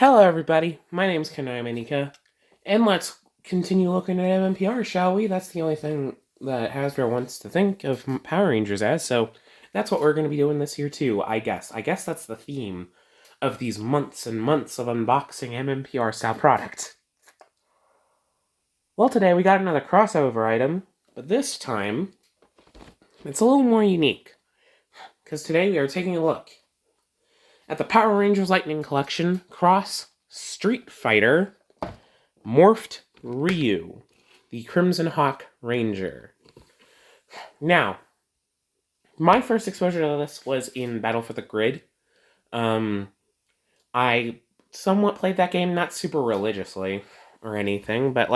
Hello, everybody. My name's Kanai Manika, and let's continue looking at MMPR, shall we? That's the only thing that Hasbro wants to think of Power Rangers as, so that's what we're going to be doing this year, too, I guess. I guess that's the theme of these months and months of unboxing MMPR-style products. Well, today we got another crossover item, but this time it's a little more unique, because today we are taking a look at the Power Rangers Lightning Collection Cross Street Fighter Morphed Ryu, the Crimson Hawk Ranger. Now, my first exposure to this was in Battle for the Grid. I somewhat played that game, not super religiously or anything, but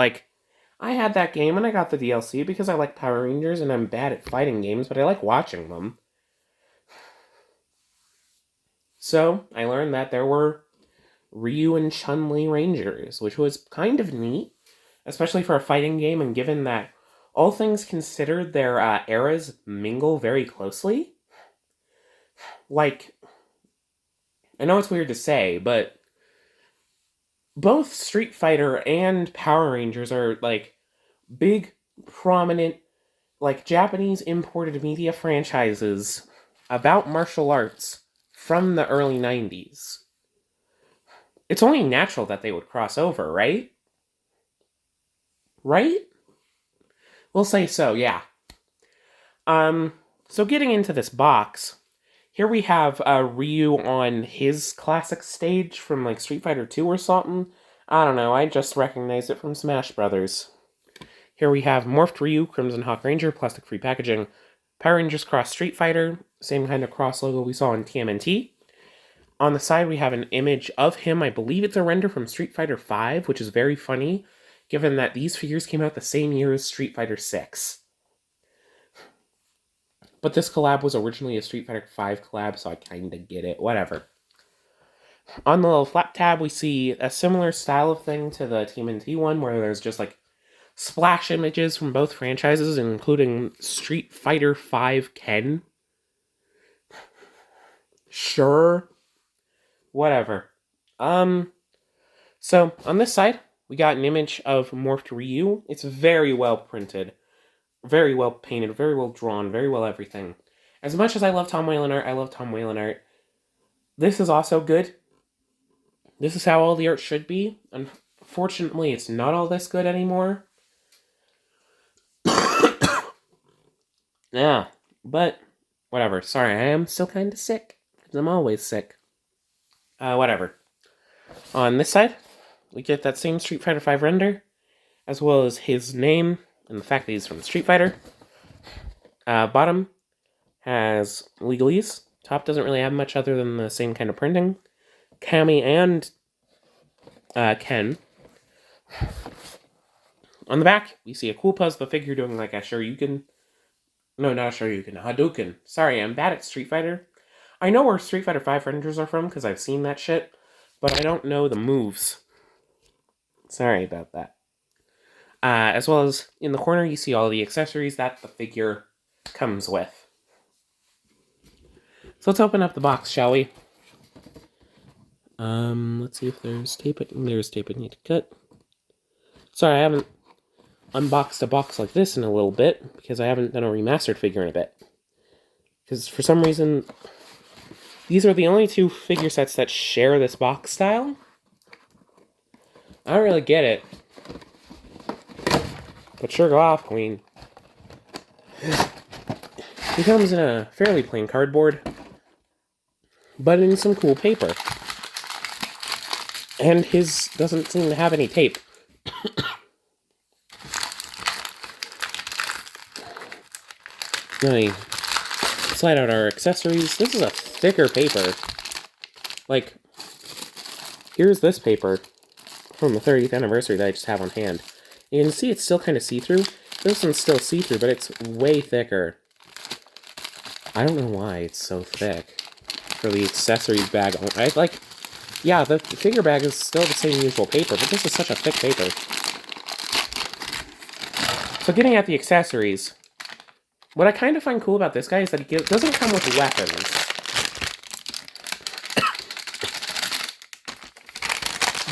I had that game and I got the DLC because I like Power Rangers and I'm bad at fighting games, but I like watching them. So, I learned that there were Ryu and Chun-Li Rangers, which was kind of neat, especially for a fighting game, and given that all things considered, their eras mingle very closely. I know it's weird to say, but both Street Fighter and Power Rangers are, big, prominent, Japanese imported media franchises about martial arts from the early 90s. It's only natural that they would cross over, right? Right? We'll say so, yeah. So getting into this box, here we have Ryu on his classic stage from, Street Fighter 2 or something. I don't know, I just recognized it from Smash Brothers. Here we have Morphed Ryu, Crimson Hawk Ranger, plastic-free packaging. Power Rangers Cross Street Fighter, same kind of cross logo we saw in TMNT. On the side, we have an image of him. I believe it's a render from Street Fighter V, which is very funny, given that these figures came out the same year as Street Fighter VI. But this collab was originally a Street Fighter V collab, so I kinda get it. Whatever. On the little flap tab, we see a similar style of thing to the TMNT one, where there's just, splash images from both franchises, including Street Fighter V Ken. Sure. Whatever. So, on this side, we got an image of Morphed Ryu. It's very well printed, very well painted, very well drawn, very well everything. As much as I love Tom Whalen art, I love Tom Whalen art. This is also good. This is how all the art should be. Unfortunately, it's not all this good anymore. Yeah, but whatever. Sorry, I am still kind of sick. I'm always sick. Whatever. On this side, we get that same Street Fighter V render, as well as his name, and the fact that he's from Street Fighter. Bottom has legalese. Top doesn't really have much other than the same kind of printing. Cammy and Ken. On the back, we see a cool pose of the figure doing a Shoryuken. No, not a Shoryuken, Hadouken. Sorry, I'm bad at Street Fighter. I know where Street Fighter V renders are from, because I've seen that shit, but I don't know the moves. Sorry about that. As well as, in the corner, you see all the accessories that the figure comes with. So let's open up the box, shall we? Let's see if there's tape. There's tape I need to cut. Sorry, I haven't unboxed a box like this in a little bit, because I haven't done a remastered figure in a bit. Because for some reason, these are the only two figure sets that share this box style. I don't really get it. But sure, go off, Queen. He comes in a fairly plain cardboard, but in some cool paper. And his doesn't seem to have any tape. Let me slide out our accessories. This is a thicker paper. Here's this paper from the 30th anniversary that I just have on hand. You can see it's still kind of see-through. This one's still see-through, but it's way thicker. I don't know why it's so thick for the accessories bag. Yeah, the figure bag is still the same usual paper, but this is such a thick paper. So getting at the accessories, what I kind of find cool about this guy is that he doesn't come with weapons.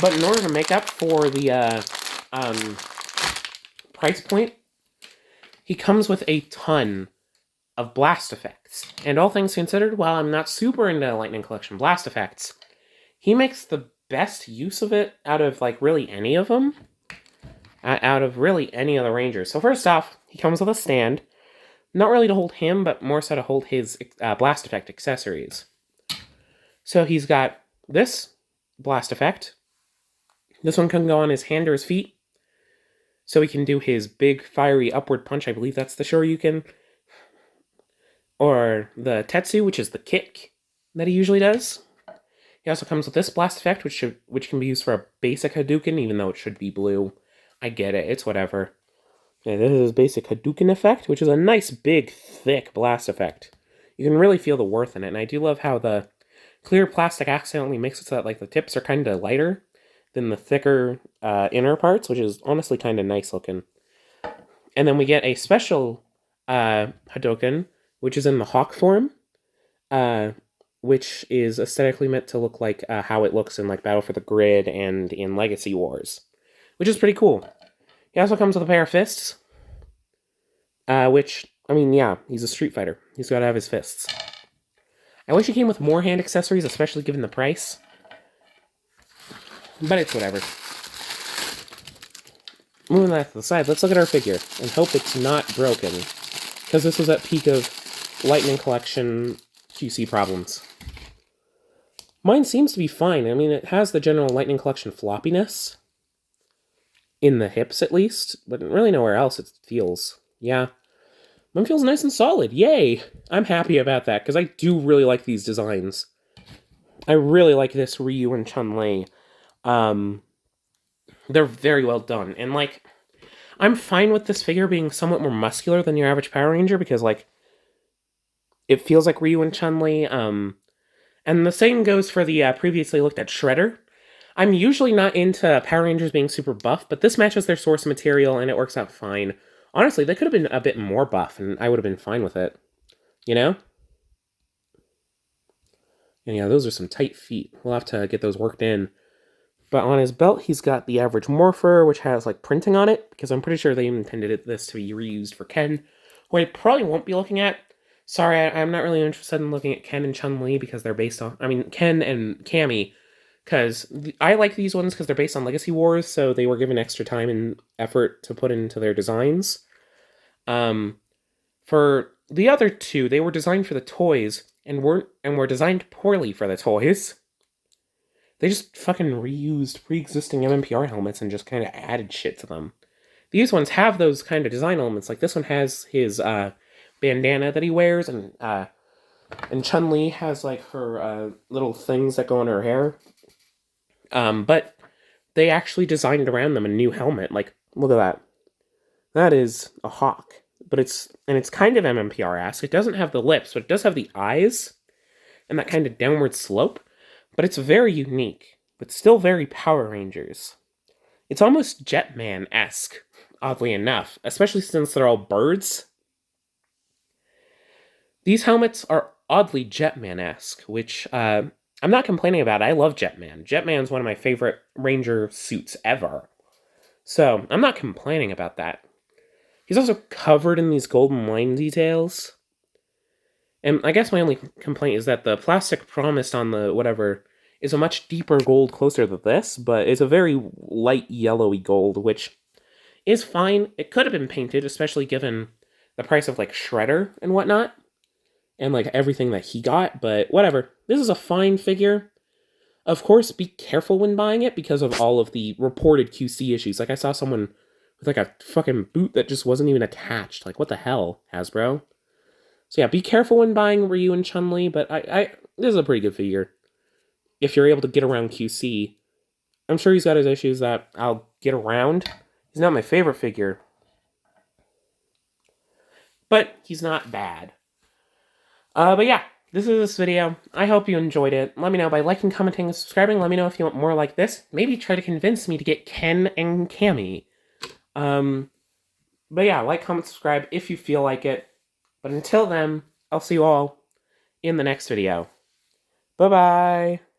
But in order to make up for the price point, he comes with a ton of blast effects. And all things considered, while I'm not super into Lightning Collection blast effects, he makes the best use of it out of, like, really any of them. Out of really any of the Rangers. So first off, he comes with a stand. Not really to hold him, but more so to hold his blast effect accessories. So he's got this blast effect. This one can go on his hand or his feet. So he can do his big, fiery upward punch. I believe that's the Shoryuken. Or the Tetsu, which is the kick that he usually does. He also comes with this blast effect, which can be used for a basic Hadouken, even though it should be blue. I get it, it's whatever. Yeah, this is his basic Hadouken effect, which is a nice, big, thick blast effect. You can really feel the worth in it, and I do love how the clear plastic accidentally makes it so that, like, the tips are kind of lighter than the thicker inner parts, which is honestly kind of nice looking. And then we get a special Hadouken, which is in the Hawk form, which is aesthetically meant to look like how it looks in, like, Battle for the Grid and in Legacy Wars, which is pretty cool. He also comes with a pair of fists, which, I mean, yeah, he's a Street Fighter. He's got to have his fists. I wish he came with more hand accessories, especially given the price. But it's whatever. Moving that to the side, let's look at our figure and hope it's not broken, because this was at peak of Lightning Collection QC problems. Mine seems to be fine. I mean, it has the general Lightning Collection floppiness. In the hips, at least. But really nowhere else it feels. Yeah. Mine feels nice and solid. Yay! I'm happy about that, because I do really like these designs. I really like this Ryu and Chun-Li. They're very well done. And, like, I'm fine with this figure being somewhat more muscular than your average Power Ranger, because, like, it feels like Ryu and Chun-Li. And the same goes for the previously looked at Shredder. I'm usually not into Power Rangers being super buff, but this matches their source material, and it works out fine. Honestly, they could have been a bit more buff, and I would have been fine with it. You know? And yeah, those are some tight feet. We'll have to get those worked in. But on his belt, he's got the average Morpher, which has, like, printing on it, because I'm pretty sure they intended this to be reused for Ken, who I probably won't be looking at. Sorry, I'm not really interested in looking at Ken and Chun-Li, because they're based on... I mean, Ken and Cammy, because I like these ones because they're based on Legacy Wars, so they were given extra time and effort to put into their designs. For the other two, they were designed for the toys and were designed poorly for the toys. They just fucking reused pre-existing MMPR helmets and just kind of added shit to them. These ones have those kind of design elements. Like this one has his bandana that he wears, and Chun-Li has like her little things that go on her hair. But they actually designed around them a new helmet. Like, look at that. That is a hawk. But it's kind of MMPR-esque. It doesn't have the lips, but it does have the eyes and that kind of downward slope. But it's very unique, but still very Power Rangers. It's almost Jetman-esque, oddly enough, especially since they're all birds. These helmets are oddly Jetman-esque, which I'm not complaining about. I love Jetman. Jetman's one of my favorite Ranger suits ever. So, I'm not complaining about that. He's also covered in these golden line details. And I guess my only complaint is that the plastic promised on the whatever is a much deeper gold closer to this, but it's a very light yellowy gold, which is fine. It could have been painted, especially given the price of, like, Shredder and whatnot, and, like, everything that he got, but whatever. This is a fine figure. Of course, be careful when buying it because of all of the reported QC issues. Like, I saw someone with, like, a fucking boot that just wasn't even attached. Like, what the hell, Hasbro? So yeah, be careful when buying Ryu and Chun-Li, but this is a pretty good figure. If you're able to get around QC. I'm sure he's got his issues that I'll get around. He's not my favorite figure. But he's not bad. But yeah, this is this video. I hope you enjoyed it. Let me know by liking, commenting, and subscribing. Let me know if you want more like this. Maybe try to convince me to get Ken and Cammy. But yeah, like, comment, subscribe if you feel like it. But until then, I'll see you all in the next video. Bye-bye!